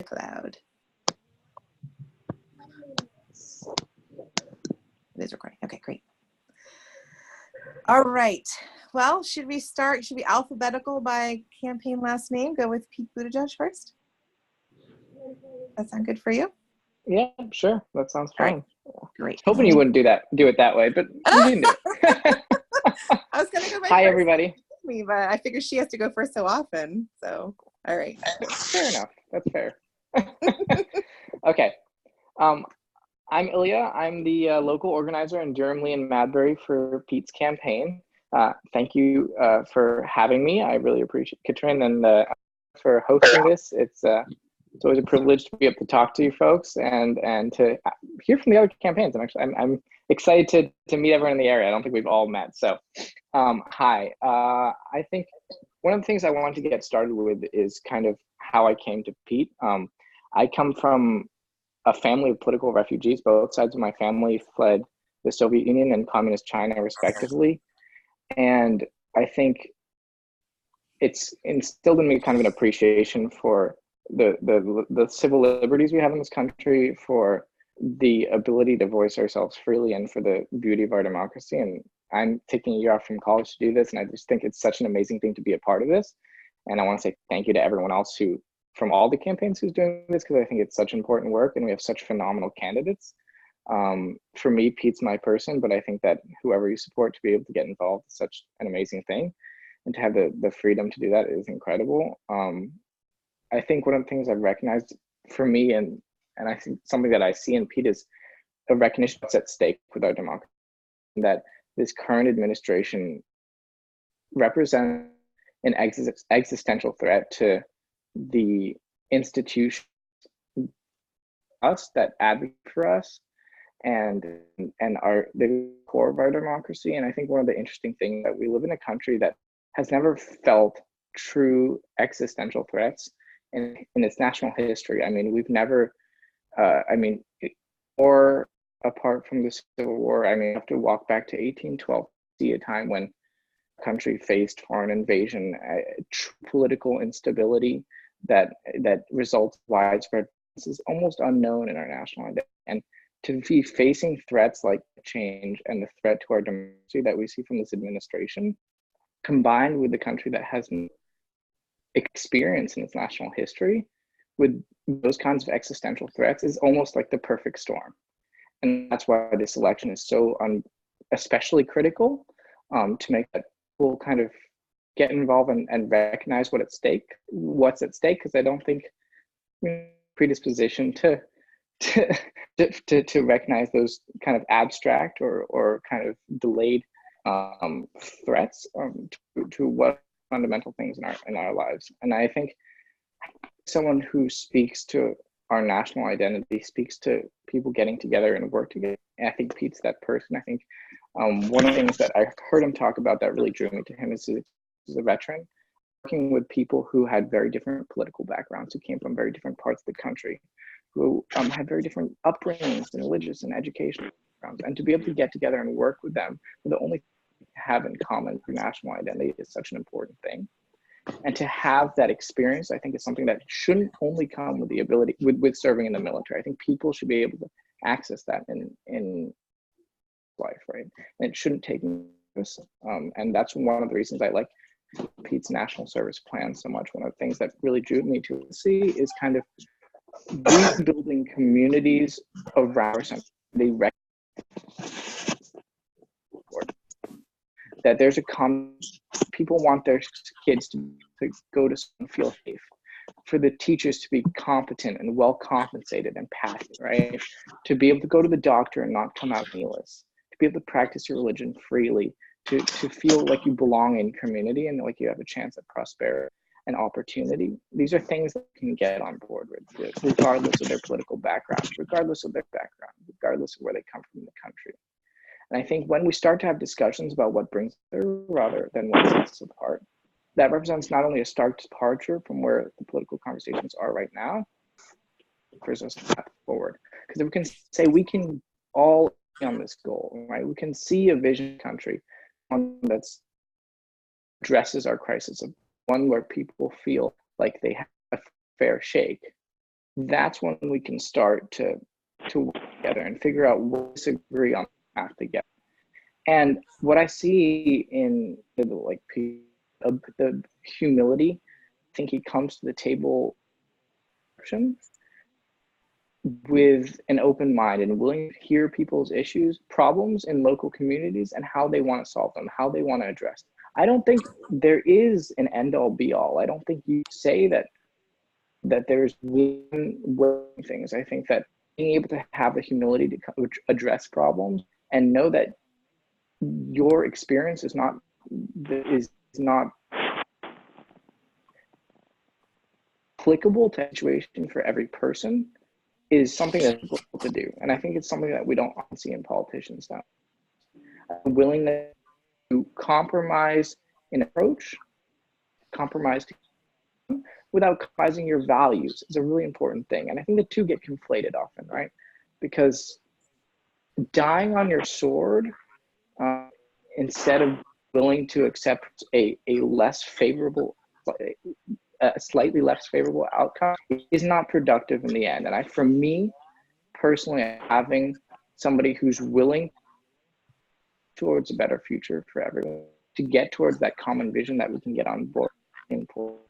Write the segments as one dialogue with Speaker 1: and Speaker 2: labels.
Speaker 1: Cloud. It is recording. Okay, great. All right. Well, should we start? Should we alphabetical by campaign last name? Go with Pete Buttigieg first. That sound good for you?
Speaker 2: Yeah, sure. That sounds fine.
Speaker 1: Right. Great.
Speaker 2: Hoping you wouldn't do it that way, but we can do it.
Speaker 1: I was gonna go by
Speaker 2: Hi,
Speaker 1: first,
Speaker 2: everybody.
Speaker 1: but I figure she has to go first so often. So, all right.
Speaker 2: Fair enough. That's fair. Okay. I'm Ilya. I'm the local organizer in Durham, Lee, and Madbury for Pete's campaign. Thank you for having me. I really appreciate Katrin and for hosting this. It's always a privilege to be able to talk to you folks and to hear from the other campaigns. I'm excited to meet everyone in the area. I don't think we've all met. So, hi. I think one of the things I wanted to get started with is kind of how I came to Pete. I come from a family of political refugees. Both sides of my family fled the Soviet Union and communist China, respectively. And I think it's instilled in me kind of an appreciation for the civil liberties we have in this country, for the ability to voice ourselves freely, and for the beauty of our democracy. And I'm taking a year off from college to do this, and I just think it's such an amazing thing to be a part of this. And I want to say thank you to everyone else who, from all the campaigns, who's doing this, because I think it's such important work and we have such phenomenal candidates. For me, Pete's my person, but I think that whoever you support, to be able to get involved is such an amazing thing. And to have the freedom to do that is incredible. I think one of the things I've recognized for me, and I think something that I see in Pete, is a recognition of what's at stake with our democracy, and that this current administration represents an existential threat to the institutions, us, that advocate for us, and are the core of our democracy. And I think one of the interesting things that we live in a country that has never felt true existential threats in its national history. I mean, we've never, or apart from the Civil War, I mean, you have to walk back to 1812 to see a time when the country faced foreign invasion, political instability that results in widespread. This is almost unknown in our national identity. And to be facing threats like change and the threat to our democracy that we see from this administration, combined with the country that has no experience in its national history with those kinds of existential threats, is almost like the perfect storm. And that's why this election is so especially critical, to make that people kind of get involved and recognize what's at stake, because I don't think we're predisposition to recognize those kind of abstract or kind of delayed threats to what fundamental things in our lives. And I think someone who speaks to our national identity, speaks to people getting together and work together, and I think Pete's that person. I think one of the things that I heard him talk about that really drew me to him is a veteran working with people who had very different political backgrounds, who came from very different parts of the country, who had very different upbringings and religious and educational backgrounds, and to be able to get together and work with them, the only thing we have in common for national identity, is such an important thing. And to have that experience, I think, is something that shouldn't only come with the ability with serving in the military. I think people should be able to access that in life, right? And it shouldn't take this. And that's one of the reasons I like Pete's national service plan so much. One of the things that really drew me to see is kind of rebuilding communities around our center. They recognize that there's people want their kids to go to school and feel safe, for the teachers to be competent and well compensated and passive, right? To be able to go to the doctor and not come out penniless, to be able to practice your religion freely, to feel like you belong in community and like you have a chance at prosperity and opportunity. These are things that you can get on board with, regardless of their political background, regardless of regardless of where they come from in the country. And I think when we start to have discussions about what brings us rather than what sets us apart, that represents not only a stark departure from where the political conversations are right now, offers us a path forward. Because if we can say we can all be on this goal, right? We can see a vision country, one that addresses our crisis, one where people feel like they have a fair shake, that's when we can start to work together and figure out what we disagree on the path together. And what I see in the humility, I think he comes to the table with an open mind and willing to hear people's issues, problems in local communities, and how they want to solve them, how they want to address them. I don't think there is an end-all be-all. I don't think you say that there's one way things. I think that being able to have the humility to address problems and know that your experience is not applicable to a situation for every person is something that's difficult to do. And I think it's something that we don't often see in politicians now. A willingness to compromise in approach, compromise without compromising your values is a really important thing. And I think the two get conflated often, right? Because dying on your sword, instead of willing to accept a less favorable, a slightly less favorable outcome, is not productive in the end. And for me personally, having somebody who's willing towards a better future for everyone, to get towards that common vision that we can get on board, important.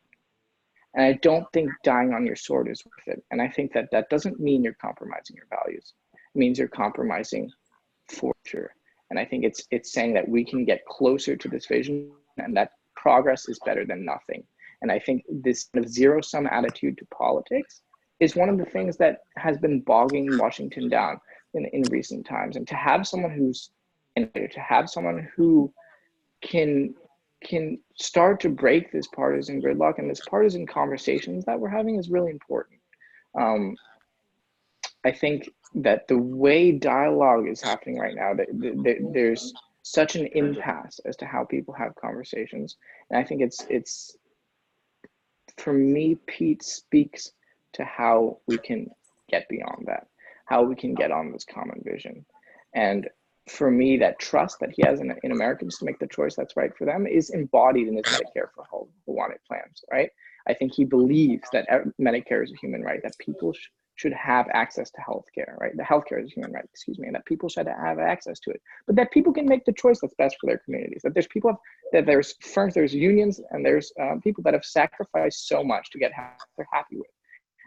Speaker 2: And I don't think dying on your sword is worth it. And I think that doesn't mean you're compromising your values. It means you're compromising for sure. And I think it's saying that we can get closer to this vision and that progress is better than nothing. And I think this zero-sum attitude to politics is one of the things that has been bogging Washington down in recent times. And to have someone who can start to break this partisan gridlock and this partisan conversations that we're having is really important. I think that the way dialogue is happening right now, there's such an impasse as to how people have conversations. And I think it's for me, Pete speaks to how we can get beyond that, how we can get on this common vision. And for me, that trust that he has in Americans to make the choice that's right for them is embodied in his Medicare for Hawaiian plans, right? I think he believes that Medicare is a human right, that people should have access to healthcare, right? The healthcare is a human right, and that people should have access to it, but that people can make the choice that's best for their communities. That there's people, that there's firms, there's unions, and there's people that have sacrificed so much to get what they're happy with.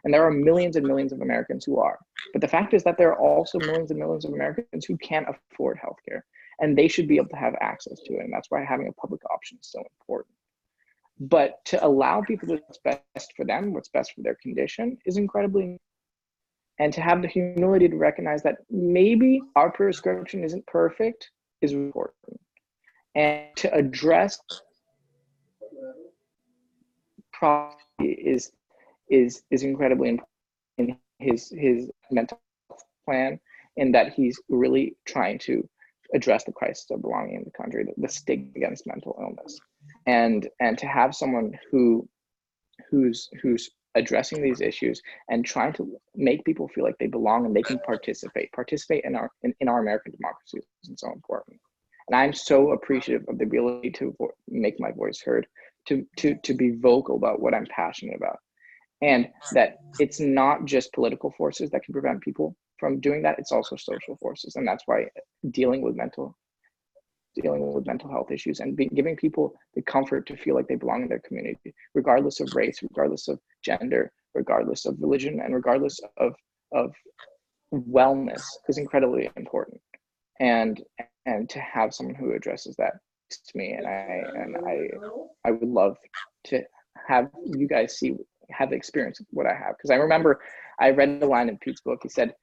Speaker 2: And there are millions and millions of Americans who are. But the fact is that there are also millions and millions of Americans who can't afford healthcare, and they should be able to have access to it. And that's why having a public option is so important. But to allow people to do what's best for them, what's best for their condition, is incredibly important. And to have the humility to recognize that maybe our prescription isn't perfect is important. And to address problem is incredibly important in his mental health plan, in that he's really trying to address the crisis of belonging in the country, the stigma against mental illness, and to have someone who's addressing these issues and trying to make people feel like they belong and they can participate in our American democracy is so important. And I'm so appreciative of the ability to make my voice heard, to be vocal about what I'm passionate about. And that it's not just political forces that can prevent people from doing that, it's also social forces. And that's why dealing with mental health issues and giving people the comfort to feel like they belong in their community, regardless of race, regardless of gender, regardless of religion, and regardless of wellness, is incredibly important. And to have someone who addresses that to me, and I would love to have you guys have the experience of what I have. Because I remember I read a line in Pete's book. He said,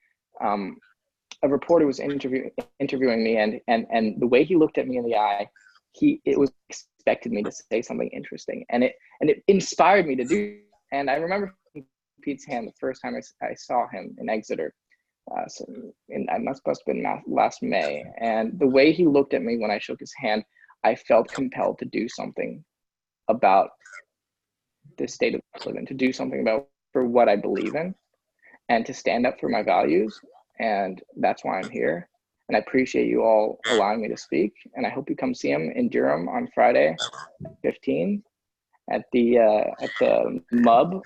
Speaker 2: a reporter was interviewing me, and the way he looked at me in the eye, it was expected me to say something interesting, and it inspired me to do. And I remember Pete's hand the first time I saw him in Exeter. I must have been last May, and the way he looked at me when I shook his hand, I felt compelled to do something about this state of living, to do something for what I believe in, and to stand up for my values. And that's why I'm here. And I appreciate you all allowing me to speak. And I hope you come see him in Durham on Friday, 15. at the MUB.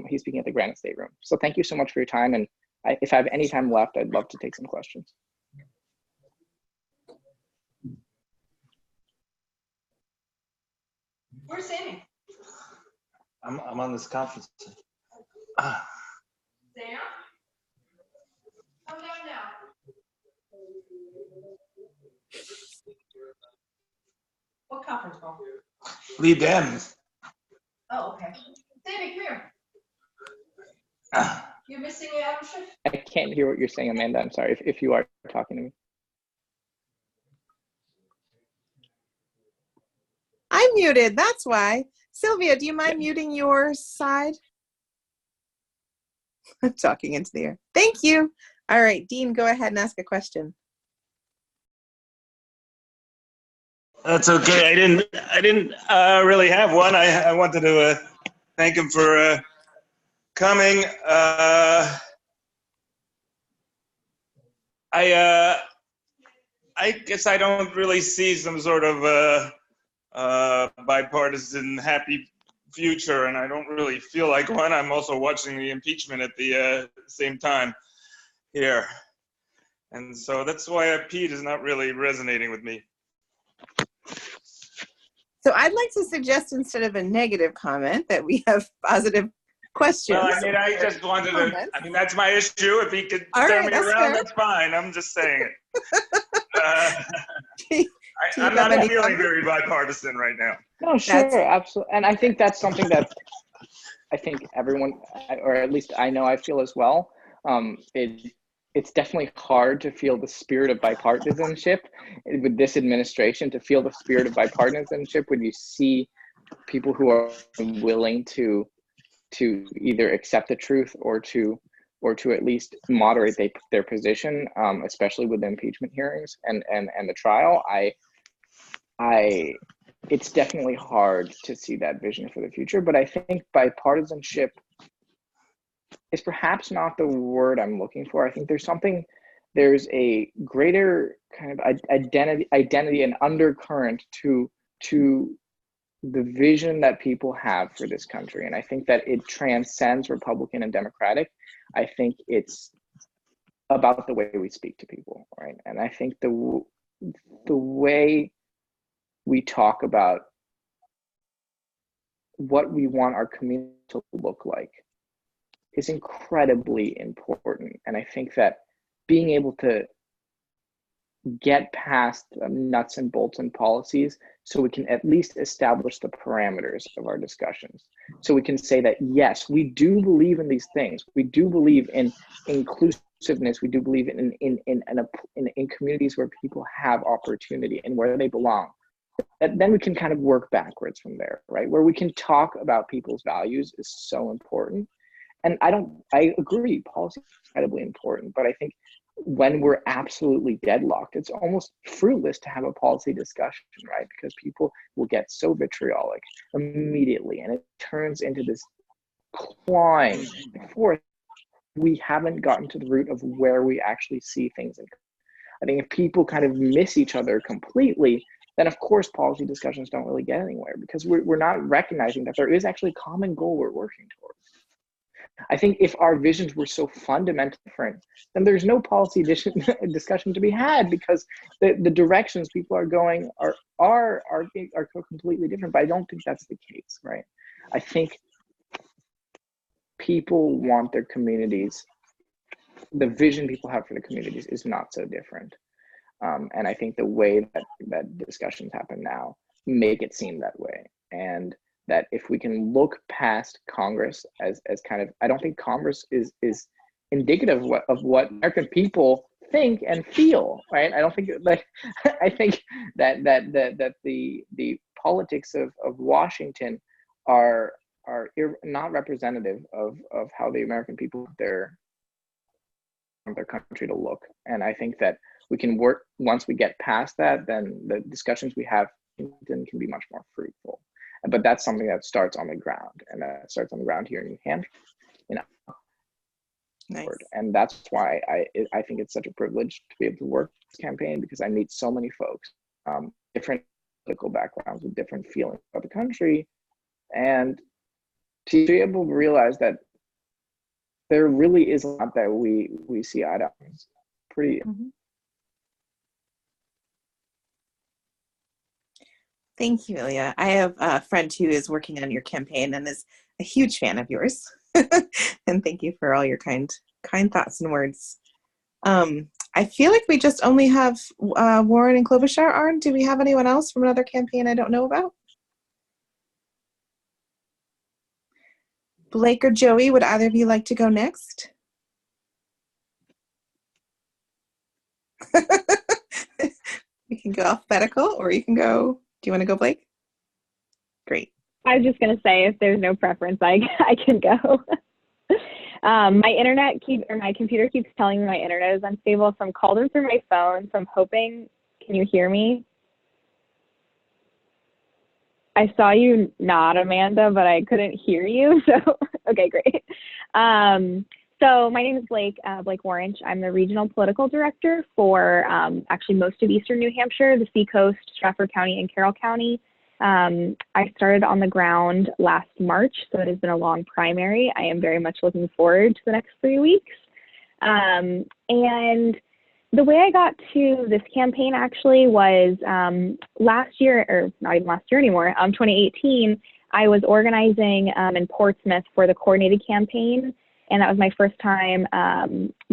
Speaker 2: He's speaking at the Granite State Room. So thank you so much for your time. And if I have any time left, I'd love to take some questions.
Speaker 3: Where's Sammy?
Speaker 4: I'm on this conference.
Speaker 3: Sam? Come down now. What conference call?
Speaker 4: Lee Dems.
Speaker 3: Oh, okay. Sammy, come here. You're missing Adam Schiff?
Speaker 2: I can't hear what you're saying, Amanda. I'm sorry if you are talking to me.
Speaker 1: I'm muted, that's why. Sylvia, do you mind muting your side? I'm talking into the air. Thank you. All right, Dean, go ahead and ask a question.
Speaker 4: That's okay. I didn't really have one. I wanted to thank him for coming. I guess I don't really see some sort of bipartisan happy future, and I don't really feel like one. I'm also watching the impeachment at the same time here, and so that's why Pete is not really resonating with me.
Speaker 1: So I'd like to suggest, instead of a negative comment, that we have positive questions.
Speaker 4: Well, I mean, I just wanted to, I mean, that's my issue. If he could turn me around,
Speaker 1: fair.
Speaker 4: that's fine. I'm just saying it. I'm
Speaker 1: got
Speaker 4: not
Speaker 1: any
Speaker 4: feeling
Speaker 1: comments?
Speaker 4: very bipartisan right now.
Speaker 2: No, sure, absolutely. And I think that's something that I think everyone, or at least I know I feel as well. It's definitely hard to feel the spirit of bipartisanship with this administration, to feel the spirit of bipartisanship when you see people who are willing to either accept the truth or to at least moderate their position, especially with the impeachment hearings and the trial. It's definitely hard to see that vision for the future, but I think bipartisanship is perhaps not the word I'm looking for. I think there's a greater kind of identity and undercurrent to the vision that people have for this country. And I think that it transcends Republican and Democratic. I think it's about the way we speak to people, right? And I think the way we talk about what we want our community to look like is incredibly important. And I think that being able to get past the nuts and bolts and policies so we can at least establish the parameters of our discussions. So we can say that, yes, we do believe in these things. We do believe in inclusiveness. We do believe in communities where people have opportunity and where they belong. And then we can kind of work backwards from there, right? Where we can talk about people's values is so important. And I agree, policy is incredibly important, but I think when we're absolutely deadlocked, it's almost fruitless to have a policy discussion, right? Because people will get so vitriolic immediately, and it turns into this clawing forth. We haven't gotten to the root of where we actually see things. I think if people kind of miss each other completely, then of course policy discussions don't really get anywhere, because we're not recognizing that there is actually a common goal we're working towards. I think if our visions were so fundamentally different, then there's no policy discussion to be had, because the directions people are going are completely different. But I don't think that's the case, right? I think people want their communities. The vision people have for the communities is not so different, and I think the way that discussions happen now make it seem that way. And that if we can look past Congress as kind of, I don't think Congress is indicative of what American people think and feel, right? I don't think I think that the politics of Washington are not representative of how the American people want their country to look. And I think that we can work, once we get past that, then the discussions we have can be much more fruitful. But that's something that starts on the ground, and that starts on the ground here in New Hampshire,
Speaker 1: Nice.
Speaker 4: And that's why I think it's such a privilege to be able to work this campaign, because I meet so many folks, different political backgrounds with different feelings about the country,
Speaker 2: and to be able to realize that there really is a lot that we see eye to eye. It's pretty.
Speaker 1: Thank you, Ilya. I have a friend who is working on your campaign and is a huge fan of yours. And thank you for all your kind thoughts and words. I feel like we just only have Warren and Klobuchar on. Do we have anyone else from another campaign I don't know about? Blake or Joey, would either of you like to go next? We can go alphabetical, or you can go. Do you want to go, Blake? Great.
Speaker 5: I was just going to say, if there's no preference, I can go. My computer keeps telling me my internet is unstable, so I'm called in through my phone. So I'm hoping, can you hear me? I saw you nod, Amanda, but I couldn't hear you. So, okay, great. So my name is Blake Warrench. I'm the regional political director for actually most of Eastern New Hampshire, the Seacoast, Stratford County, and Carroll County. I started on the ground last March, so it has been a long primary. I am very much looking forward to the next 3 weeks. And the way I got to this campaign actually was last year, or not even last year anymore, 2018, I was organizing in Portsmouth for the coordinated campaign. And that was my first time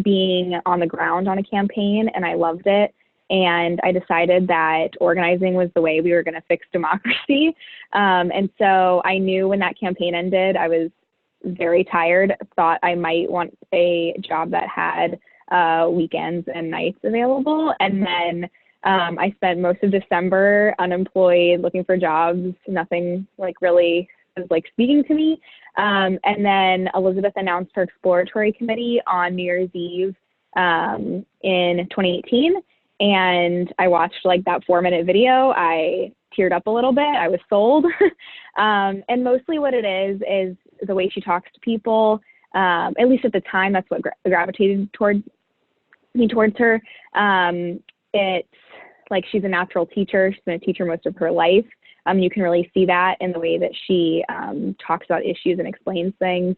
Speaker 5: being on the ground on a campaign, and I loved it. And I decided that organizing was the way we were going to fix democracy. And so I knew when that campaign ended, I was very tired, thought I might want a job that had weekends and nights available. And then I spent most of December unemployed, looking for jobs. Nothing like really was like speaking to me. And then Elizabeth announced her exploratory committee on New Year's Eve in 2018. And I watched like that 4-minute video. I teared up a little bit. I was sold. And mostly what it is the way she talks to people. At least at the time, that's what gravitated towards her. It's like she's a natural teacher. She's been a teacher most of her life. You can really see that in the way that she talks about issues and explains things.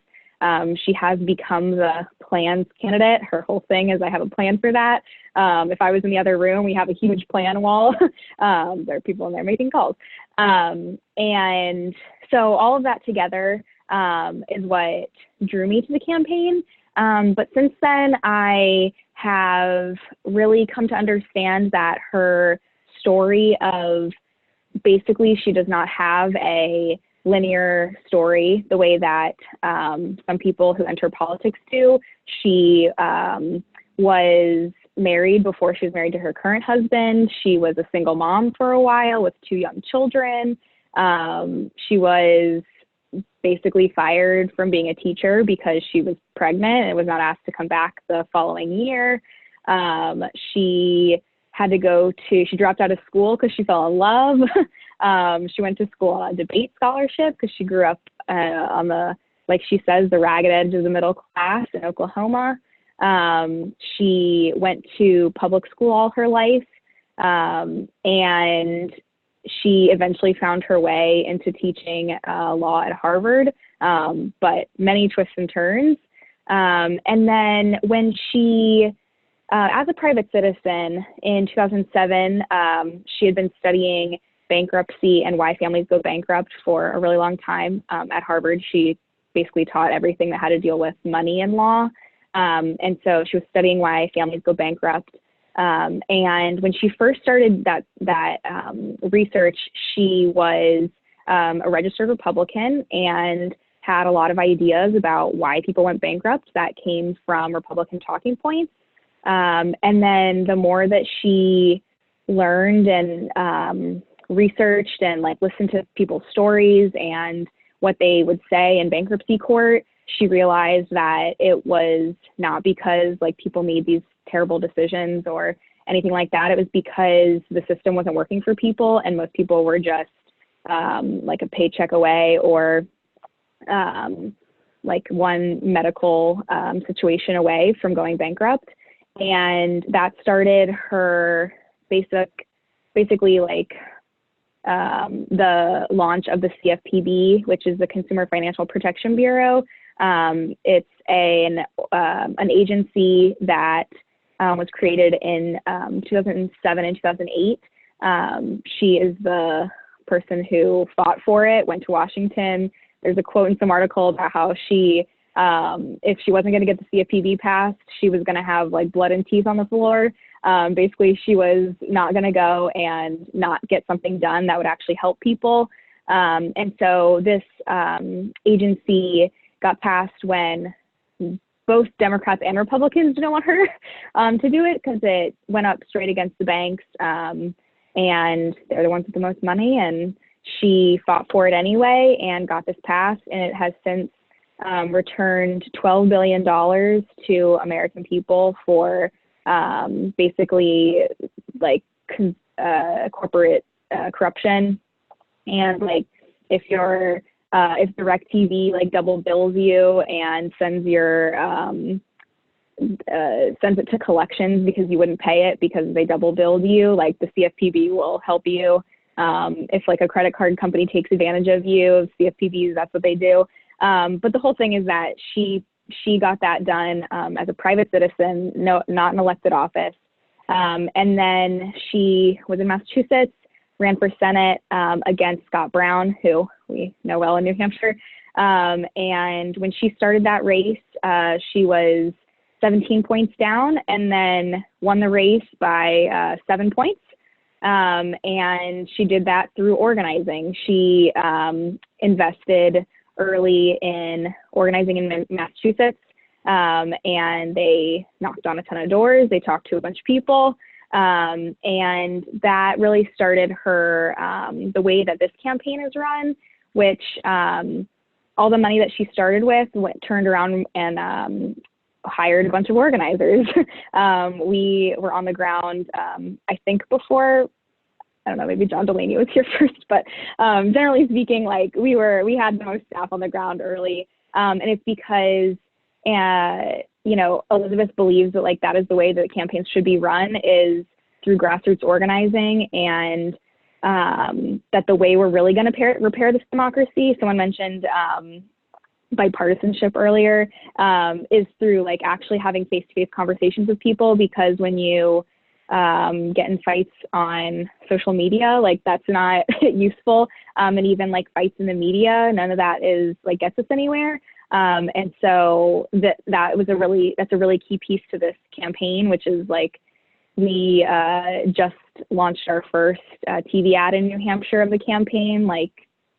Speaker 5: She has become the plans candidate. Her whole thing is, I have a plan for that. If I was in the other room, we have a huge plan wall. There are people in there making calls. And so all of that together is what drew me to the campaign. But since then, I have really come to understand that her story of basically she does not have a linear story the way that some people who enter politics do. She was married before she was married to her current husband. She was a single mom for a while with 2 young children. She was basically fired from being a teacher because she was pregnant and was not asked to come back the following year. She dropped out of school because she fell in love. She went to school on a debate scholarship because she grew up on the, like she says, the ragged edge of the middle class in Oklahoma. She went to public school all her life, and she eventually found her way into teaching law at Harvard, but many twists and turns. And then when she, as a private citizen in 2007, she had been studying bankruptcy and why families go bankrupt for a really long time. At Harvard, she basically taught everything that had to deal with money and law. And so she was studying why families go bankrupt. And when she first started that research, she was a registered Republican and had a lot of ideas about why people went bankrupt that came from Republican talking points. And then the more that she learned and researched and like listened to people's stories and what they would say in bankruptcy court, she realized that it was not because like people made these terrible decisions or anything like that. It was because the system wasn't working for people, and most people were just like a paycheck away or like one medical situation away from going bankrupt. And that started her basically like the launch of the CFPB, which is the Consumer Financial Protection Bureau. It's an agency that was created in 2007 and 2008. She is the person who fought for it, went to Washington. There's a quote in some article about how she, if she wasn't going to get the CFPB passed, she was going to have like blood and teeth on the floor. Basically, she was not going to go and not get something done that would actually help people. And so this agency got passed when both Democrats and Republicans didn't want her to do it because it went up straight against the banks. And they're the ones with the most money. And she fought for it anyway and got this passed. And it has since returned $12 billion to American people for basically like corporate corruption. And like if DirecTV like double bills you and sends it to collections because you wouldn't pay it because they double billed you, like the CFPB will help you. If like a credit card company takes advantage of you, CFPBs, that's what they do. But the whole thing is that she got that done as a private citizen, not an elected office. And then she was in Massachusetts, ran for Senate against Scott Brown, who we know well in New Hampshire. And when she started that race, she was 17 points down and then won the race by 7 points. And she did that through organizing. She invested early in organizing in Massachusetts, and they knocked on a ton of doors. They talked to a bunch of people, and that really started her, the way that this campaign is run, which all the money that she started with turned around and hired a bunch of organizers. We were on the ground, I think before, I don't know, maybe John Delaney was here first, but generally speaking, like we had the most staff on the ground early. And it's because, you know, Elizabeth believes that like that is the way that campaigns should be run, is through grassroots organizing, and that the way we're really going to repair this democracy, someone mentioned bipartisanship earlier, is through like actually having face-to-face conversations with people, because when you get in fights on social media, like that's not useful. And even like fights in the media, none of that is like gets us anywhere. And so that's a really key piece to this campaign, which is like we just launched our first TV ad in New Hampshire of the campaign like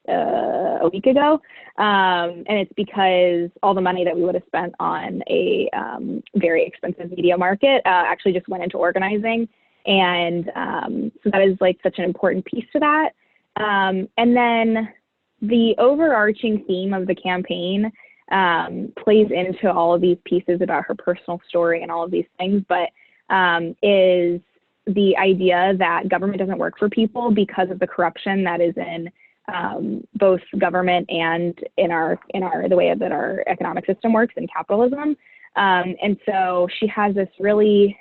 Speaker 5: a week ago. And it's because all the money that we would have spent on a very expensive media market actually just went into organizing. And so that is like such an important piece to that. And then the overarching theme of the campaign plays into all of these pieces about her personal story and all of these things, but is the idea that government doesn't work for people because of the corruption that is in both government and in the way that our economic system works in capitalism. And so she has this really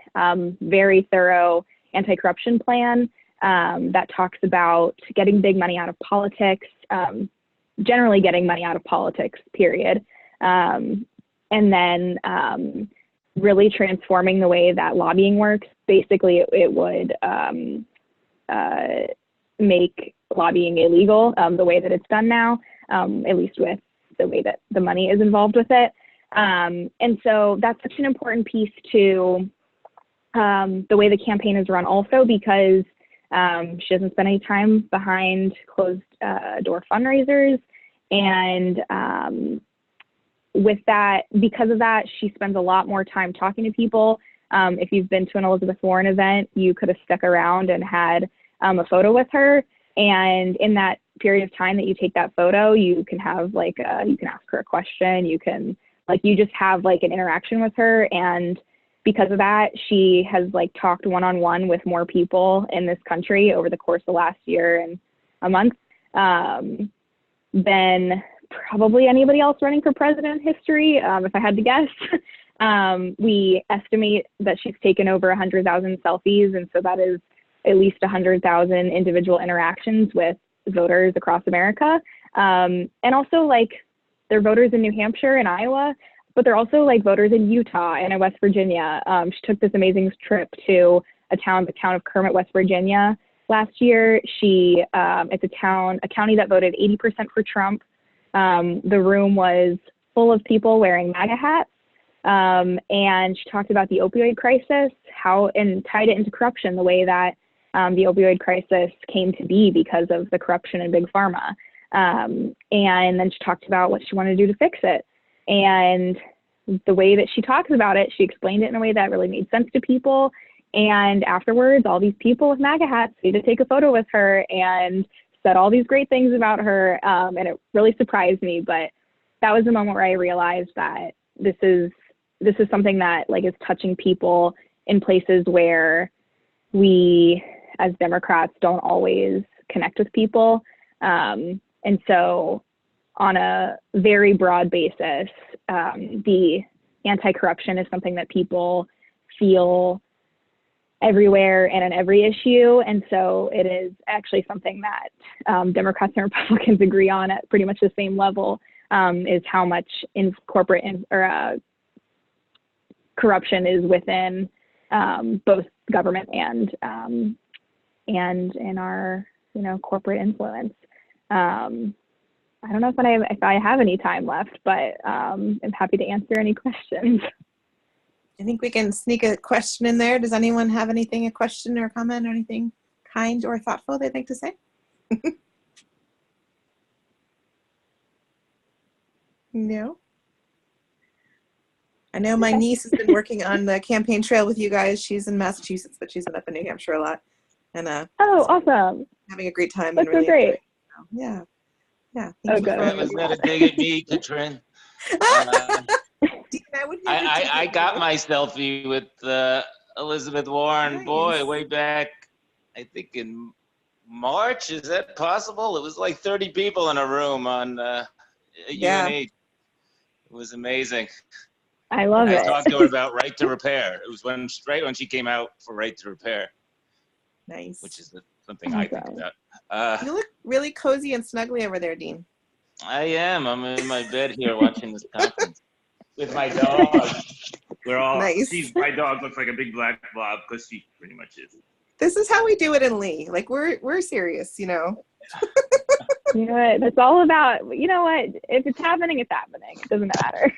Speaker 5: very thorough anti-corruption plan that talks about getting big money out of politics, generally getting money out of politics, period. And then really transforming the way that lobbying works. Basically, it would make lobbying illegal the way that it's done now, at least with the way that the money is involved with it. And so that's such an important piece to the way the campaign is run also, because she doesn't spend any time behind closed door fundraisers. And with that, because of that, she spends a lot more time talking to people. If you've been to an Elizabeth Warren event, you could have stuck around and had a photo with her. And in that period of time that you take that photo, you can have like, you can ask her a question, you can you just have like an interaction with her. And because of that, she has like talked one-on-one with more people in this country over the course of the last year and a month than probably anybody else running for president in history, if I had to guess. We estimate that she's taken over 100,000 selfies. And so that is at least 100,000 individual interactions with voters across America. And also like they're voters in New Hampshire and Iowa, but they're also like voters in Utah and in West Virginia. She took this amazing trip to the town of Kermit, West Virginia last year. It's a county that voted 80% for Trump. The room was full of people wearing MAGA hats. And she talked about the opioid crisis, and tied it into corruption, the way that the opioid crisis came to be because of the corruption in Big Pharma. And then she talked about what she wanted to do to fix it. And the way that she talks about it, she explained it in a way that really made sense to people. And afterwards, all these people with MAGA hats came to take a photo with her and said all these great things about her. And it really surprised me. But that was the moment where I realized that this is something that like is touching people in places where we as Democrats don't always connect with people. And so on a very broad basis, the anti-corruption is something that people feel everywhere and on every issue. And so it is actually something that Democrats and Republicans agree on at pretty much the same level, is how much corruption is within both government and in our corporate influence. I don't know if I have any time left, but I'm happy to answer any questions.
Speaker 1: I think we can sneak a question in there. Does anyone have anything, a question or comment or anything kind or thoughtful they'd like to say? No? I know my niece has been working on the campaign trail with you guys. She's in Massachusetts, but she's been up in New Hampshire a lot. And
Speaker 5: oh, awesome.
Speaker 1: Having a great time.
Speaker 5: That's
Speaker 1: and really
Speaker 5: so great.
Speaker 1: enjoying it. Yeah. Yeah.
Speaker 5: Oh, good.
Speaker 6: That was not a dig at me, Katrin. I got my selfie with Elizabeth Warren,
Speaker 1: Nice.
Speaker 6: boy, way back, I think in March. Is that possible? It was like 30 people in a room on
Speaker 1: Yeah.
Speaker 6: UNH. It was amazing.
Speaker 5: I love
Speaker 6: I
Speaker 5: it.
Speaker 6: talked to her about Right to Repair. It was right when she came out for Right to Repair,
Speaker 1: Nice.
Speaker 6: which is something I think
Speaker 5: Awesome.
Speaker 6: about.
Speaker 1: You look really cozy and snuggly over there, Dean.
Speaker 6: I am. I'm in my bed here watching this conference with my dog. We're all.
Speaker 1: Nice.
Speaker 6: My dog looks like a big black blob because she pretty much is.
Speaker 1: This is how we do it in Lee. Like we're serious, you know.
Speaker 5: You know what? It's all about, you know what? If it's happening, it's happening. It doesn't matter.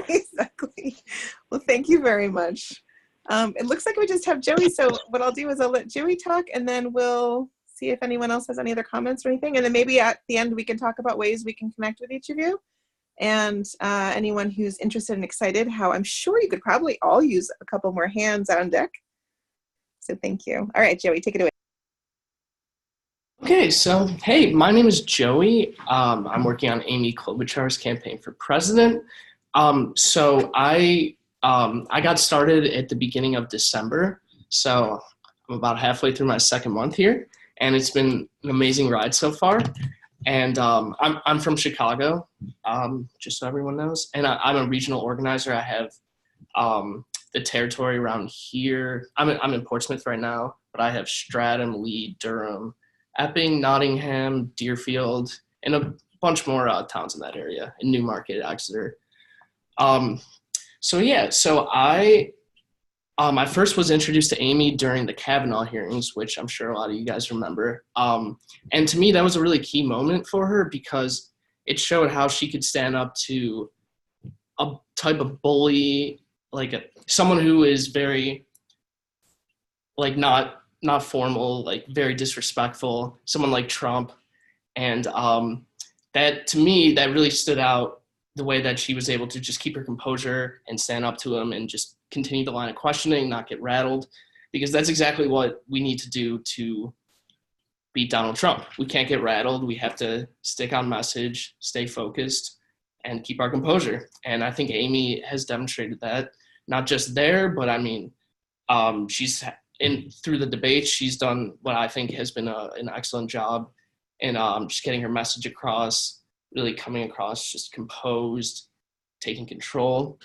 Speaker 1: Exactly. Well, thank you very much. It looks like we just have Joey. So what I'll do is I'll let Joey talk and then we'll see if anyone else has any other comments or anything. And then maybe at the end we can talk about ways we can connect with each of you. And anyone who's interested and excited, how I'm sure you could probably all use a couple more hands on deck. So thank you. All right, Joey, take it away.
Speaker 7: Okay, so hey, my name is Joey. I'm working on Amy Klobuchar's campaign for president. So I got started at the beginning of December, so I'm about halfway through my second month here, and it's been an amazing ride so far. And I'm from Chicago, just so everyone knows, and I'm a regional organizer. I have the territory around here. I'm in Portsmouth right now, but I have Stratham, Lee, Durham, Epping, Nottingham, Deerfield, and a bunch more towns in that area, in Newmarket, Exeter. So I first was introduced to Amy during the Kavanaugh hearings, which I'm sure a lot of you guys remember. And to me, that was a really key moment for her because it showed how she could stand up to a type of bully, like someone who is very, like, not formal, like very disrespectful, someone like Trump. And that, to me, that really stood out, the way that she was able to just keep her composure and stand up to him and just continue the line of questioning, not get rattled, because that's exactly what we need to do to beat Donald Trump. We can't get rattled. We have to stick on message, stay focused, and keep our composure. And I think Amy has demonstrated that, not just there, but I mean, through the debate, she's done what I think has been an excellent job in just getting her message across, really coming across just composed, taking control.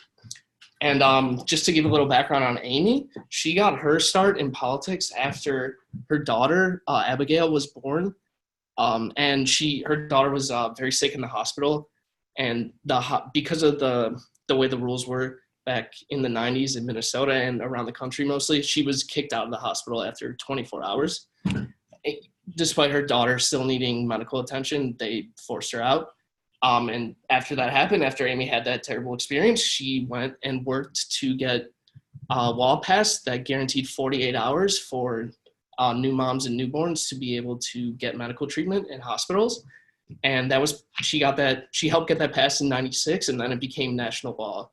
Speaker 7: And just to give a little background on Amy, she got her start in politics after her daughter, Abigail, was born. And her daughter was very sick in the hospital. And because of the way the rules were back in the 90s in Minnesota and around the country mostly, she was kicked out of the hospital after 24 hours. Despite her daughter still needing medical attention, they forced her out. And after that happened, after Amy had that terrible experience, she went and worked to get a law passed that guaranteed 48 hours for new moms and newborns to be able to get medical treatment in hospitals. And she helped get that passed in 96, and then it became national law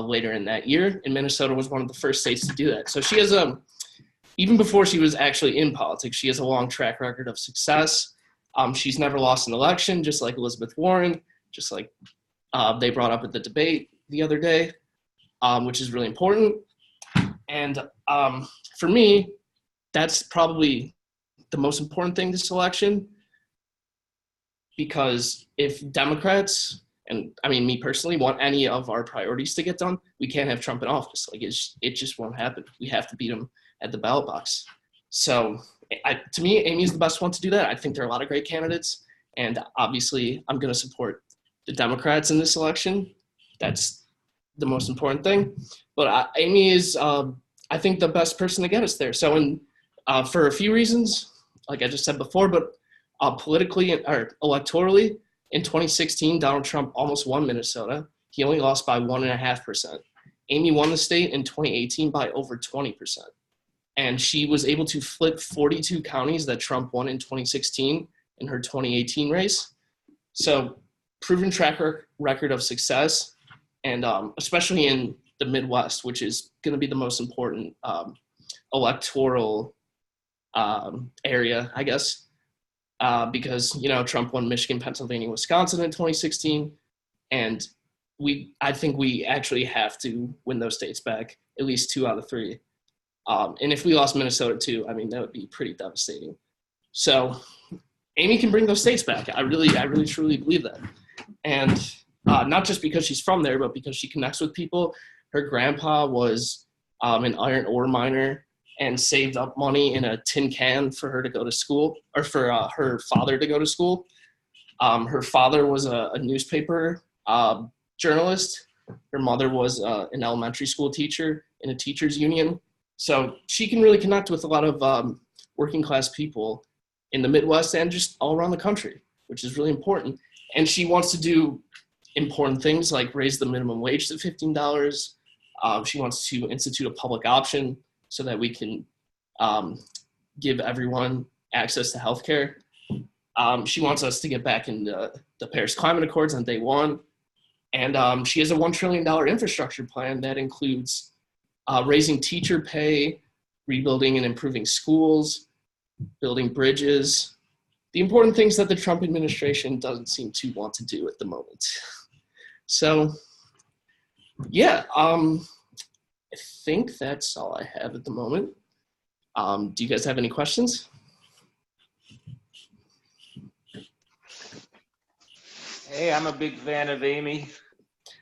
Speaker 7: later in that year. And Minnesota was one of the first states to do that. So she has even before she was actually in politics, she has a long track record of success. She's never lost an election, just like Elizabeth Warren, just like they brought up at the debate the other day, which is really important. And for me, that's probably the most important thing this election, because if Democrats, and I mean me personally, want any of our priorities to get done, we can't have Trump in office. Like it just won't happen. We have to beat him at the ballot box. So to me, Amy's the best one to do that. I think there are a lot of great candidates, and obviously I'm going to support the Democrats in this election. That's the most important thing. But Amy is, I think, the best person to get us there. So for a few reasons, like I just said before, but politically or electorally, in 2016, Donald Trump almost won Minnesota. He only lost by 1.5%. Amy won the state in 2018 by over 20%. And she was able to flip 42 counties that Trump won in 2016 in her 2018 race. So proven track record of success, and especially in the Midwest, which is going to be the most important electoral area, I guess, because, Trump won Michigan, Pennsylvania, Wisconsin in 2016. And I think we actually have to win those states back, at least 2 out of 3. And if we lost Minnesota too, I mean, that would be pretty devastating. So Amy can bring those states back. I really truly believe that. And not just because she's from there, but because she connects with people. Her grandpa was an iron ore miner and saved up money in a tin can for her to go to school, or for her father to go to school. Her father was a newspaper journalist. Her mother was an elementary school teacher in a teachers union. So she can really connect with a lot of working class people in the Midwest and just all around the country, which is really important. And she wants to do important things like raise the minimum wage to $15. She wants to institute a public option so that we can give everyone access to healthcare. She wants us to get back in the Paris Climate Accords on day one. And she has a $1 trillion infrastructure plan that includes raising teacher pay, rebuilding and improving schools, building bridges, the important things that the Trump administration doesn't seem to want to do at the moment. So, yeah, I think that's all I have at the moment. Do you guys have any questions?
Speaker 6: Hey, I'm a big fan of Amy.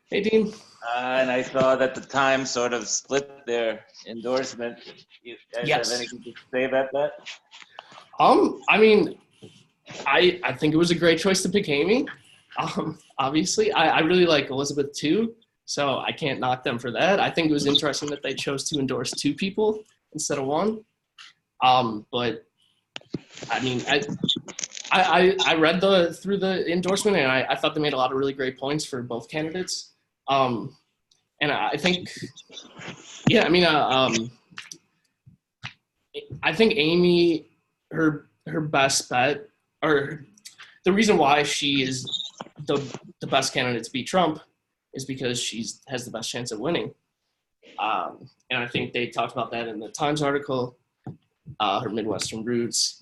Speaker 7: Hey, Dean.
Speaker 6: And I saw that the Times sort of split their endorsement. You guys
Speaker 7: Yes.
Speaker 6: have anything to say about that?
Speaker 7: I mean, I think it was a great choice to pick Amy. Obviously, I really like Elizabeth too, so I can't knock them for that. I think it was interesting that they chose to endorse 2 people instead of 1. But I mean, I read through the endorsement, and I thought they made a lot of really great points for both candidates. And I think, yeah, I mean, I think Amy, her best bet, or the reason why she is the best candidate to beat Trump, is because she has the best chance of winning. And I think they talked about that in the Times article. Her Midwestern roots,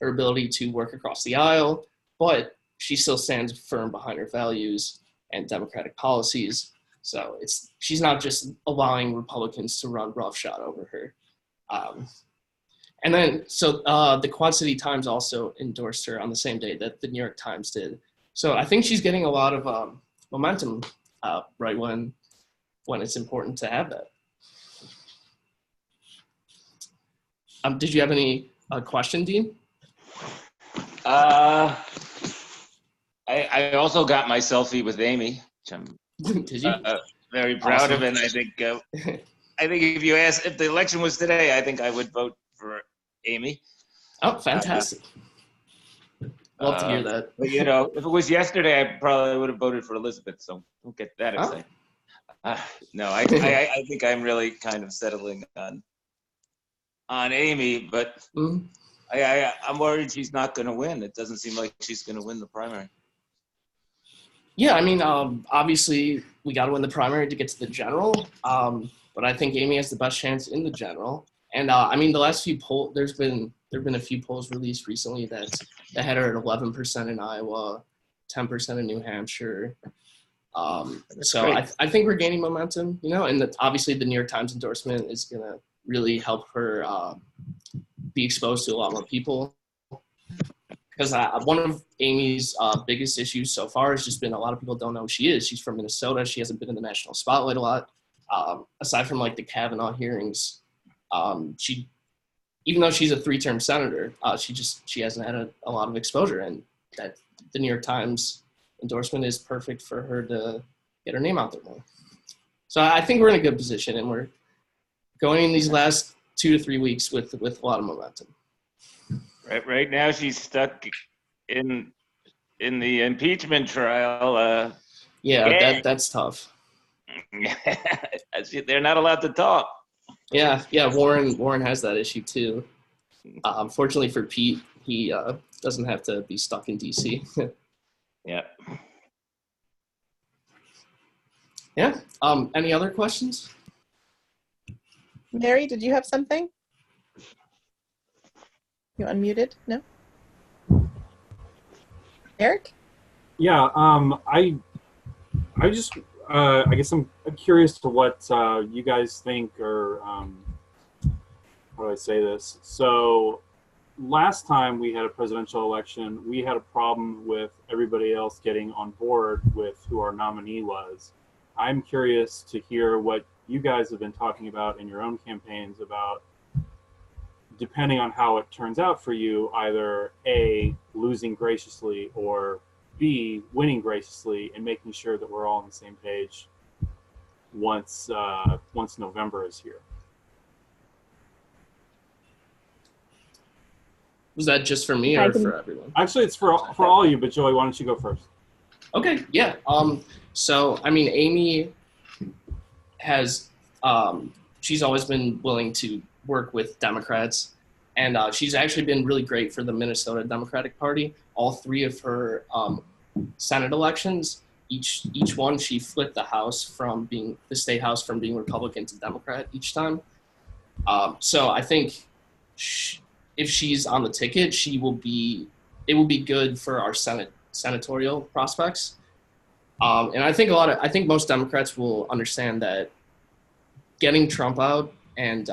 Speaker 7: her ability to work across the aisle, but she still stands firm behind her values and democratic policies. So she's not just allowing Republicans to run roughshod over her. And then, so the Quad City Times also endorsed her on the same day that the New York Times did. So I think she's getting a lot of momentum right when when it's important to have that. Did you have any question, Dean?
Speaker 6: I also got my selfie with Amy, which I'm
Speaker 7: Did you?
Speaker 6: very proud of,
Speaker 7: Awesome.
Speaker 6: and I think if you ask if the election was today, I think I would vote for Amy.
Speaker 7: Oh, fantastic. Love to hear that.
Speaker 6: But you know, if it was yesterday, I probably would have voted for Elizabeth. So don't get that excited. No, I think I'm really kind of settling on Amy, but
Speaker 7: Mhm.
Speaker 6: I'm worried she's not going to win. It doesn't seem like she's going to win the primary.
Speaker 7: Yeah, I mean, obviously we got to win the primary to get to the general, but I think Amy has the best chance in the general. And I mean, the last few polls, there've been a few polls released recently that had her at 11% in Iowa, 10% in New Hampshire. So I think we're gaining momentum, you know, and obviously the New York Times endorsement is going to really help her be exposed to a lot more people. Because one of Amy's biggest issues so far has just been a lot of people don't know who she is. She's from Minnesota. She hasn't been in the national spotlight a lot. Aside from like the Kavanaugh hearings, she, even though she's a 3-term senator, she hasn't had a lot of exposure, and that the New York Times endorsement is perfect for her to get her name out there more. So I think we're in a good position, and we're going in these last 2 to 3 weeks with a lot of momentum.
Speaker 6: Right now, she's stuck in the impeachment trial.
Speaker 7: That's tough.
Speaker 6: They're not allowed to talk.
Speaker 7: Yeah. Warren has that issue too. Fortunately for Pete, he doesn't have to be stuck in DC.
Speaker 6: Yeah.
Speaker 7: Yeah. Any other questions?
Speaker 1: Mary, did you have something? You unmuted? No? Eric?
Speaker 8: Yeah, I just, I guess I'm curious to what you guys think, or how do I say this? So last time we had a presidential election, we had a problem with everybody else getting on board with who our nominee was. I'm curious to hear what you guys have been talking about in your own campaigns about, depending on how it turns out for you, either A, losing graciously, or B, winning graciously, and making sure that we're all on the same page once November is here.
Speaker 7: Was that just for me or for everyone?
Speaker 8: Actually, it's for all of you, but Joey, why don't you go first?
Speaker 7: Okay, yeah. So, I mean, Amy has, she's always been willing to work with Democrats, and she's actually been really great for the Minnesota Democratic Party. All 3 of her Senate elections, each one, she flipped the state house from being Republican to Democrat each time. So I think if she's on the ticket, it will be good for our senatorial prospects. And I think most Democrats will understand that getting Trump out and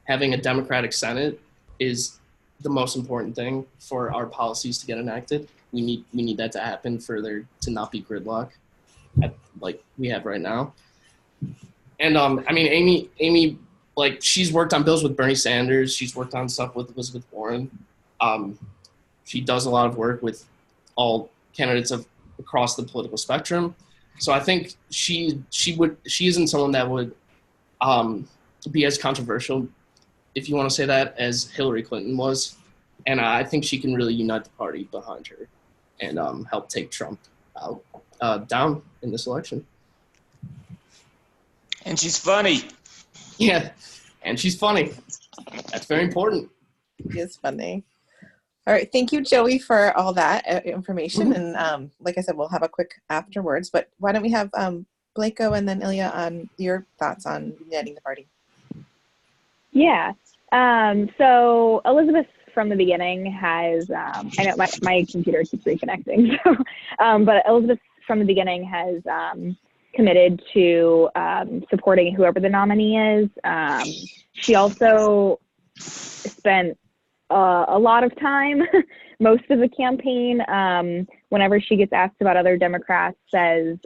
Speaker 7: having a Democratic Senate is the most important thing for our policies to get enacted. We need that to happen for there to not be gridlock like we have right now. And I mean, Amy, like, she's worked on bills with Bernie Sanders. She's worked on stuff with Elizabeth Warren. She does a lot of work with all candidates across the political spectrum. So I think she isn't someone that would be as controversial, if you want to say that, as Hillary Clinton was. And I think she can really unite the party behind her and help take Trump down in this election.
Speaker 6: And she's funny.
Speaker 7: Yeah, and she's funny. That's very important.
Speaker 1: She is funny. All right, thank you, Joey, for all that information. And like I said, we'll have a quick afterwards. But why don't we have Blako and then Ilya on your thoughts on uniting the party?
Speaker 5: Yeah. So Elizabeth from the beginning has, I know my computer keeps reconnecting, so, but Elizabeth from the beginning has committed to supporting whoever the nominee is. She also spent a lot of time, most of the campaign, whenever she gets asked about other Democrats, says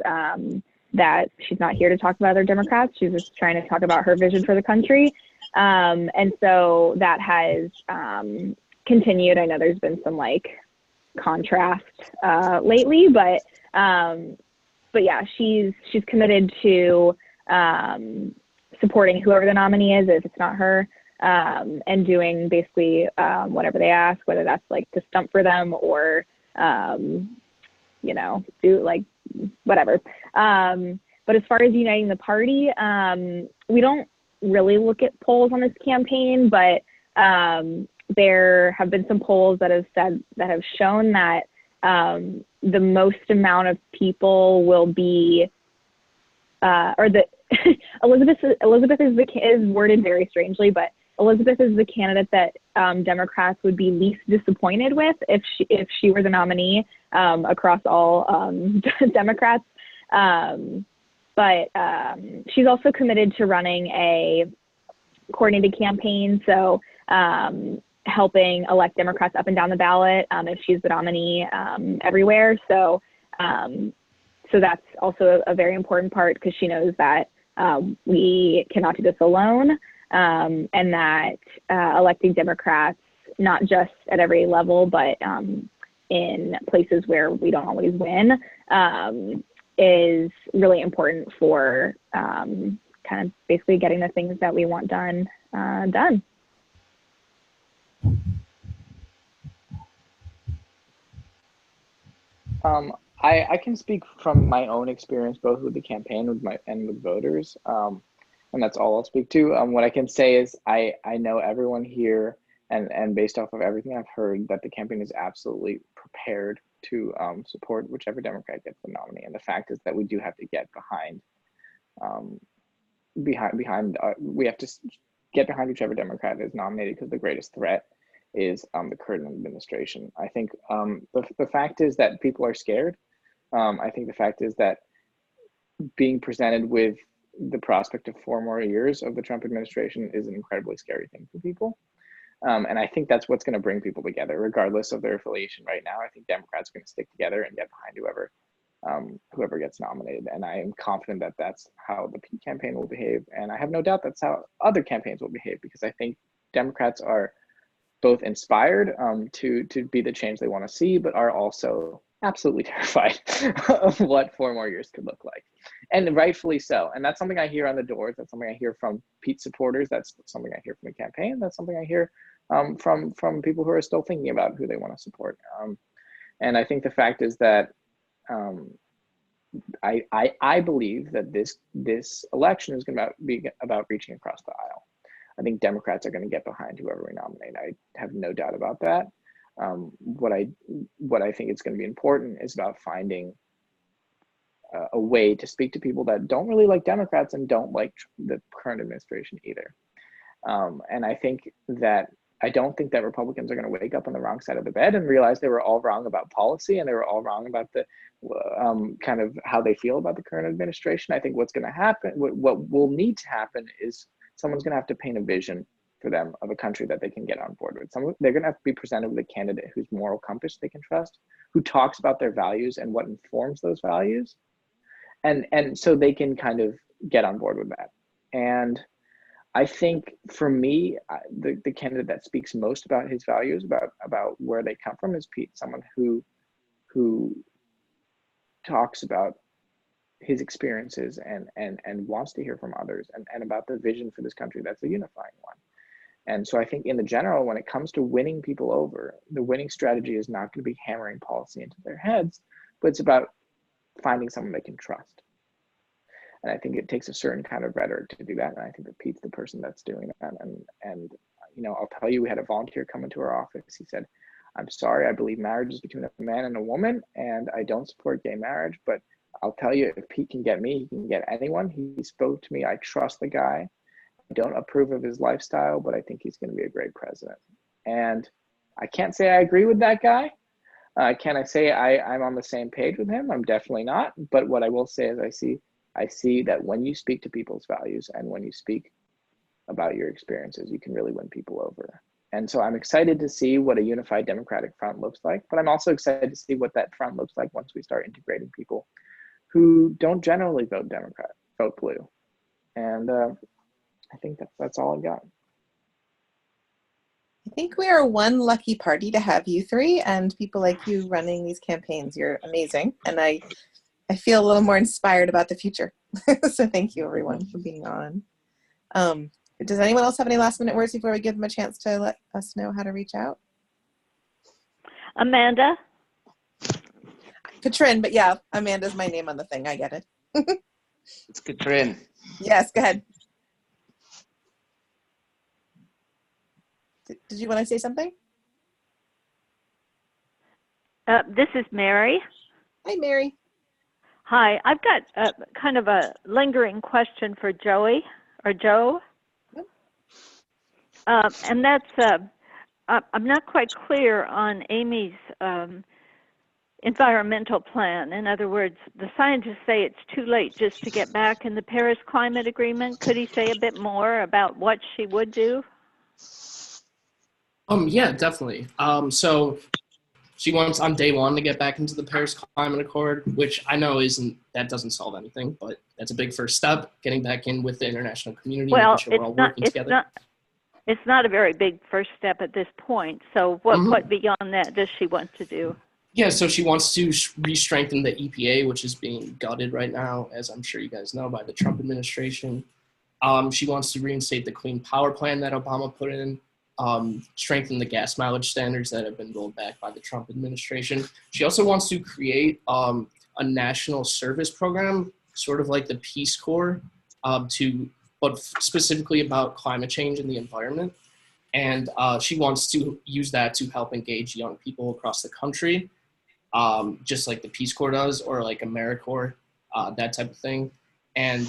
Speaker 5: that she's not here to talk about other Democrats. She's just trying to talk about her vision for the country. And so that has continued. I know there's been some like contrast lately, but yeah, she's committed to supporting whoever the nominee is if it's not her, and doing basically whatever they ask, whether that's like to stump for them or you know, do like whatever. But as far as uniting the party, we don't really look at polls on this campaign, but there have been some polls that have shown that the most amount of people will be, or the Elizabeth is worded very strangely, but Elizabeth is the candidate that Democrats would be least disappointed with if she were the nominee across all Democrats. But she's also committed to running a coordinated campaign, so helping elect Democrats up and down the ballot if she's the nominee everywhere. So that's also a very important part, because she knows that we cannot do this alone, and that electing Democrats, not just at every level, but in places where we don't always win, is really important for kind of basically getting the things that we want done.
Speaker 2: I can speak from my own experience, both with the campaign and with voters, and that's all I'll speak to. What I can say is I know everyone here, and based off of everything I've heard, that the campaign is absolutely prepared to support whichever Democrat gets the nominee. And the fact is that we do have to get behind we have to get behind whichever Democrat is nominated, because the greatest threat is the current administration. I think the fact is that people are scared. I think the fact is that being presented with the prospect of 4 more years of the Trump administration is an incredibly scary thing for people. And I think that's what's going to bring people together, regardless of their affiliation right now. I think Democrats are going to stick together and get behind whoever gets nominated. And I am confident that that's how the Pete campaign will behave. And I have no doubt that's how other campaigns will behave, because I think Democrats are both inspired to be the change they want to see, but are also absolutely terrified of what 4 more years could look like. And rightfully so. And that's something I hear on the doors. That's something I hear from Pete supporters. That's something I hear from the campaign. That's something I hear from people who are still thinking about who they want to support. And I think the fact is that I believe that this election is going to be about reaching across the aisle. I think Democrats are going to get behind whoever we nominate. I have no doubt about that. What I think is going to be important is about finding a way to speak to people that don't really like Democrats and don't like the current administration either. And I don't think that Republicans are going to wake up on the wrong side of the bed and realize they were all wrong about policy, and they were all wrong about the kind of how they feel about the current administration. I think what's going to happen, what will need to happen, is someone's going to have to paint a vision for them of a country that they can get on board with. They're going to have to be presented with a candidate whose moral compass they can trust, who talks about their values and what informs those values. And so they can kind of get on board with that. And I think for me, the candidate that speaks most about his values, about where they come from, is Pete, someone who talks about his experiences and wants to hear from others, and about the vision for this country that's a unifying one. And so I think in the general, when it comes to winning people over, the winning strategy is not going to be hammering policy into their heads, but it's about finding someone they can trust. And I think it takes a certain kind of rhetoric to do that. And I think that Pete's the person that's doing that. And you know, I'll tell you, we had a volunteer come into our office. He said, "I'm sorry, I believe marriage is between a man and a woman, and I don't support gay marriage, but I'll tell you, if Pete can get me, he can get anyone. He spoke to me. I trust the guy. I don't approve of his lifestyle, but I think he's going to be a great president." And I can't say I agree with that guy. Can I say I'm on the same page with him? I'm definitely not. But what I will say is I see that when you speak to people's values and when you speak about your experiences, you can really win people over. And so I'm excited to see what a unified Democratic front looks like, but I'm also excited to see what that front looks like once we start integrating people who don't generally vote Democrat, vote blue. And I think that's all I've got.
Speaker 1: I think we are one lucky party to have you three and people like you running these campaigns. You're amazing. And I feel a little more inspired about the future. So thank you everyone for being on. Does anyone else have any last minute words before we give them a chance to let us know how to reach out?
Speaker 9: Amanda?
Speaker 1: Katrin, but yeah, Amanda's my name on the thing. I get it.
Speaker 6: It's Katrin.
Speaker 1: Yes, go ahead. Did you want to say something?
Speaker 9: This is Mary.
Speaker 1: Hi, Mary.
Speaker 9: Hi, I've got kind of a lingering question for Joey or Joe.
Speaker 1: Yep.
Speaker 9: And that's, I'm not quite clear on Amy's environmental plan. In other words, the scientists say it's too late just to get back in the Paris Climate Agreement. Could he say a bit more about what she would do?
Speaker 7: Yeah, definitely. So she wants on day one to get back into the Paris Climate Accord, which I know that doesn't solve anything, but that's a big first step, getting back in with the international community,
Speaker 9: Well,
Speaker 7: making sure we're all working together.
Speaker 9: It's not a very big first step at this point. So what beyond that does she want to do?
Speaker 7: Yeah, so she wants to re-strengthen the EPA, which is being gutted right now, as I'm sure you guys know, by the Trump administration. She wants to reinstate the Clean Power Plan that Obama put in, strengthen the gas mileage standards that have been rolled back by the Trump administration. She also wants to create a national service program, sort of like the Peace Corps, but specifically about climate change and the environment. And she wants to use that to help engage young people across the country, just like the Peace Corps does, or like AmeriCorps, that type of thing. And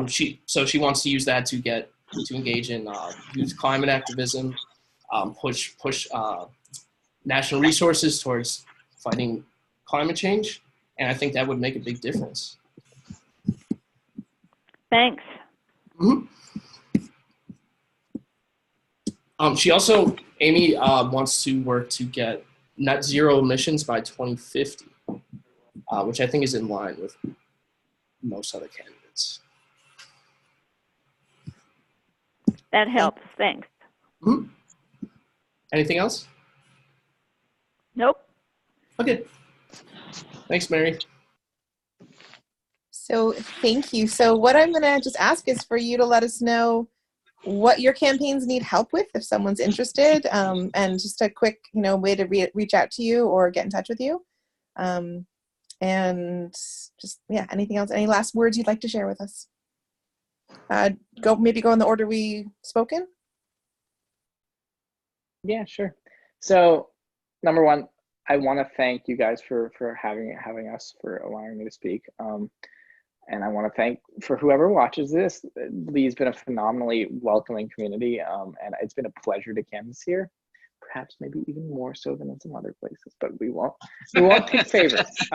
Speaker 7: she wants to use that to engage in youth climate activism, push national resources towards fighting climate change, and I think that would make a big difference.
Speaker 9: Thanks.
Speaker 7: Mm-hmm. Amy wants to work to get net zero emissions by 2050, which I think is in line with most other candidates.
Speaker 9: That helps. Thanks.
Speaker 7: Mm-hmm. Anything else?
Speaker 9: Nope.
Speaker 7: Okay. Thanks, Mary.
Speaker 1: So thank you. So what I'm going to just ask is for you to let us know what your campaigns need help with if someone's interested, and just a quick, way to reach out to you or get in touch with you. And just, anything else? Any last words you'd like to share with us? Go in the order we spoken.
Speaker 2: Yeah, sure. So, number one, I want to thank you guys for having us, for allowing me to speak. And I want to thank for whoever watches this. Lee's been a phenomenally welcoming community, and it's been a pleasure to canvass here. Perhaps maybe even more so than in some other places, but we won't pick favorites.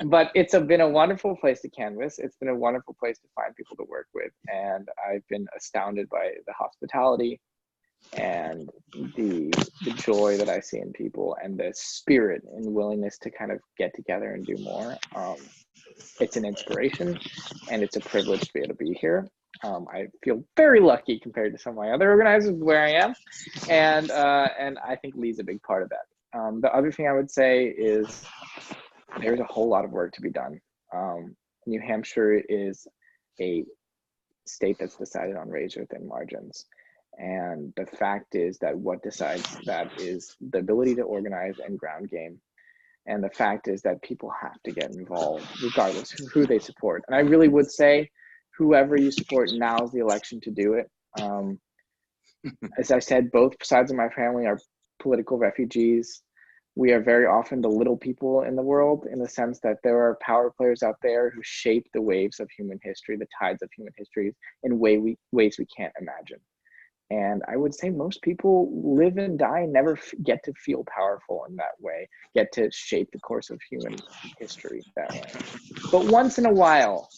Speaker 2: But it's been a wonderful place to canvass. It's been a wonderful place to find people to work with, and I've been astounded by the hospitality and the joy that I see in people, and the spirit and willingness to kind of get together and do more. It's an inspiration, and it's a privilege to be able to be here. I feel very lucky compared to some of my other organizers where I am, and I think Lee's a big part of that. The other thing I would say is there's a whole lot of work to be done. New Hampshire is a state that's decided on razor-thin margins, and the fact is that what decides that is the ability to organize and ground game. And the fact is that people have to get involved regardless of who they support. And I really would say whoever you support, now is the election to do it. As I said, both sides of my family are political refugees. We are very often the little people in the world, in the sense that there are power players out there who shape the waves of human history, the tides of human history, in ways we can't imagine. And I would say most people live and die and never get to feel powerful in that way, get to shape the course of human history that way. But once in a while,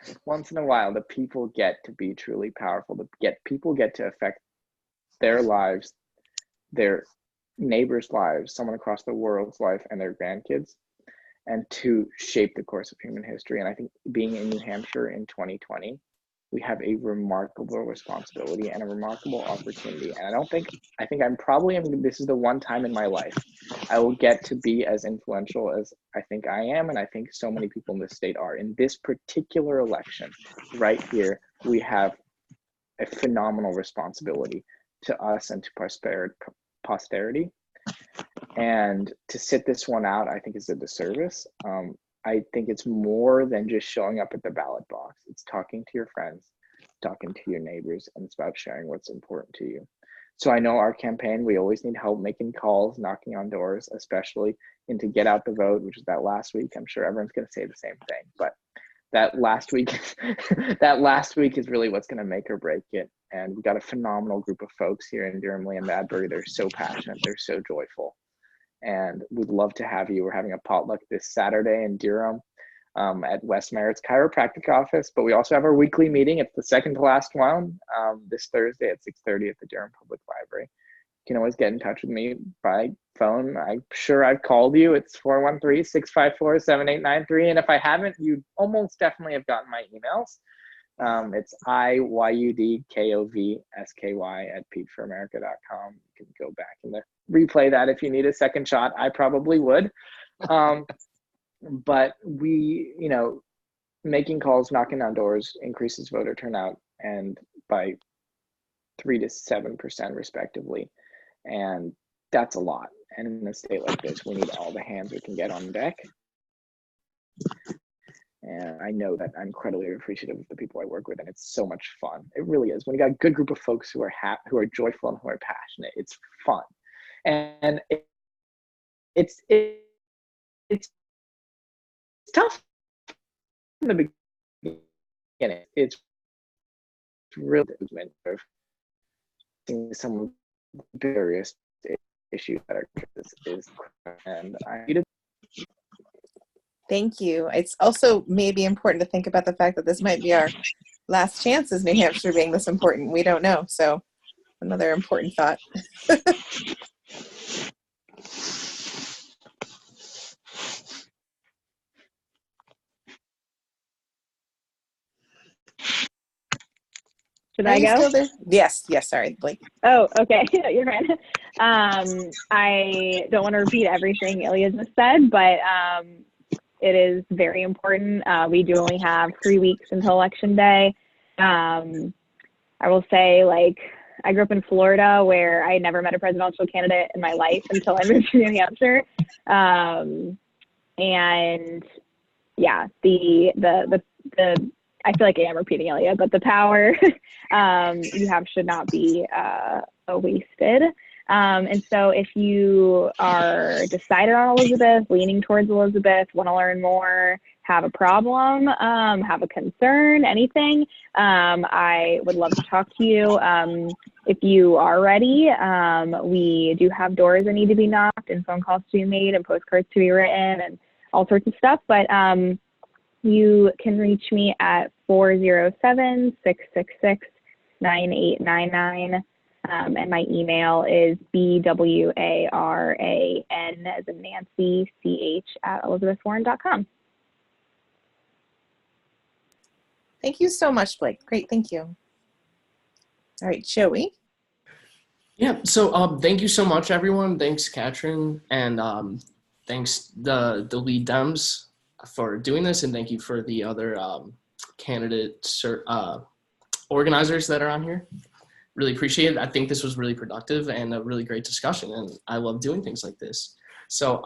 Speaker 2: the people get to be truly powerful. People get to affect their lives, their neighbors' lives, someone across the world's life, and their grandkids. and to shape the course of human history. And I think being in New Hampshire in 2020, we have a remarkable responsibility and a remarkable opportunity. And I think this is the one time in my life I will get to be as influential as I think I am. And I think so many people in this state are. In this particular election right here, we have a phenomenal responsibility to us and to posterity. And to sit this one out, I think is a disservice. I think it's more than just showing up at the ballot box. It's talking to your friends, talking to your neighbors, and it's about sharing what's important to you. So I know our campaign, we always need help making calls, knocking on doors, especially into Get Out the Vote, which is that last week. I'm sure everyone's going to say the same thing, but that last week is really what's going to make or break it. And we've got a phenomenal group of folks here in Durham, Lee, and Madbury. They're so passionate. They're so joyful. And we'd love to have you. We're having a potluck this Saturday in Durham at West Merritt's chiropractic office. But we also have our weekly meeting. It's the second to last one this Thursday at 6:30 at the Durham Public Library. You can always get in touch with me by phone. I'm sure I've called you. It's 413-654-7893. And if I haven't, you almost definitely have gotten my emails. It's IYUDKOVSKY@peteforamerica.com. You can go back and replay that if you need a second shot. I probably would. But making calls, knocking on doors increases voter turnout and by 3 to 7% respectively. And that's a lot. And in a state like this, we need all the hands we can get on deck. And I know that I'm incredibly appreciative of the people I work with, and it's so much fun. It really is. When you got a good group of folks who are joyful and who are passionate, it's fun. And it's tough in the beginning. It's really movement of seeing some of the various issues that are and I needed.
Speaker 1: Thank you. It's also maybe important to think about the fact that this might be our last chance as New Hampshire being this important. We don't know. So another important thought.
Speaker 5: Should
Speaker 1: Are
Speaker 5: I
Speaker 1: you
Speaker 5: go?
Speaker 1: still there? Yes. Sorry, Blake.
Speaker 5: Oh, okay. You're fine. I don't want to repeat everything Ilya just said, but it is very important. We do only have 3 weeks until Election Day. I will say, I grew up in Florida where I never met a presidential candidate in my life until I moved to New Hampshire. And yeah, the I feel like I am repeating Ilya, but the power you have should not be wasted. And so if you are decided on Elizabeth, leaning towards Elizabeth, want to learn more, have a problem, have a concern, anything, I would love to talk to you. If you are ready, we do have doors that need to be knocked and phone calls to be made and postcards to be written and all sorts of stuff. But you can reach me at 407-666-9899. And my email is BWARAN as in Nancy, CH@ElizabethWarren.com.
Speaker 1: Thank you so much, Blake. Great, thank you. All right, Joey.
Speaker 7: Yeah, so thank you so much, everyone. Thanks, Katrin, and thanks the lead Dems for doing this, and thank you for the other candidate organizers that are on here. Really appreciate it. I think this was really productive and a really great discussion, and I love doing things like this. So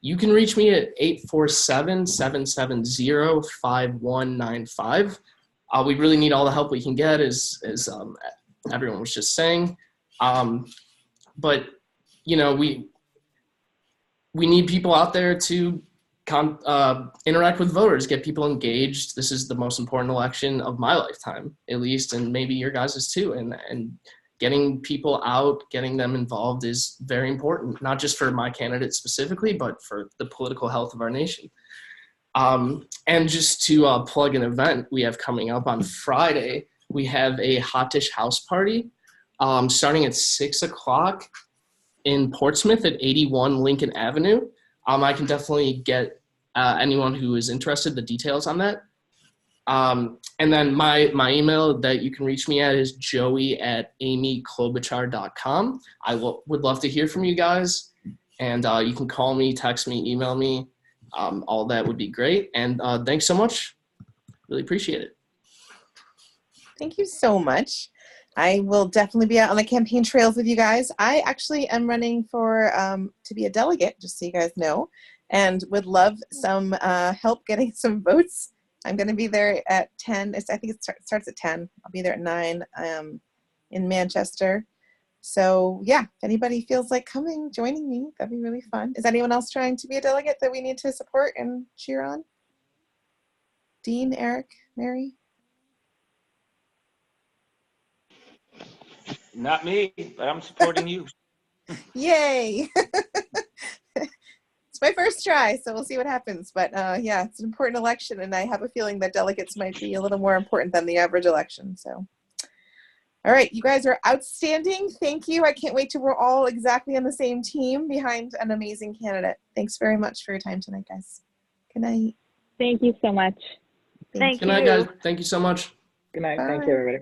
Speaker 7: you can reach me at 847-770-5195. We really need all the help we can get, as everyone was just saying. But, we need people out there to interact with voters, get people engaged. This is the most important election of my lifetime, at least, and maybe your guys's too. And getting people out, getting them involved is very important, not just for my candidate specifically, but for the political health of our nation. And just to plug an event we have coming up on Friday, we have a Hot Dish House Party starting at 6 o'clock in Portsmouth at 81 Lincoln Avenue. I can definitely get anyone who is interested the details on that. And then my email that you can reach me at is joey@amyklobuchar.com. I would love to hear from you guys, and you can call me, text me, email me. All that would be great. And thanks so much. Really appreciate it.
Speaker 1: Thank you so much. I will definitely be out on the campaign trails with you guys. I actually am running for to be a delegate, just so you guys know, and would love some help getting some votes. I'm going to be there at 10. I think it starts at 10. I'll be there at 9 in Manchester. So yeah, if anybody feels like joining me, that'd be really fun. Is anyone else trying to be a delegate that we need to support and cheer on? Dean, Eric, Mary?
Speaker 6: Not me, but I'm supporting you.
Speaker 1: Yay! It's my first try, so we'll see what happens. But yeah, it's an important election, and I have a feeling that delegates might be a little more important than the average election. So, all right, you guys are outstanding. Thank you. I can't wait till we're all exactly on the same team behind an amazing candidate. Thanks very much for your time tonight, guys. Good night.
Speaker 5: Thank you so much.
Speaker 9: Thank
Speaker 7: Good night,
Speaker 9: you.
Speaker 7: guys. Thank you so much.
Speaker 2: Good night. Thank
Speaker 1: Bye.
Speaker 2: you, everybody.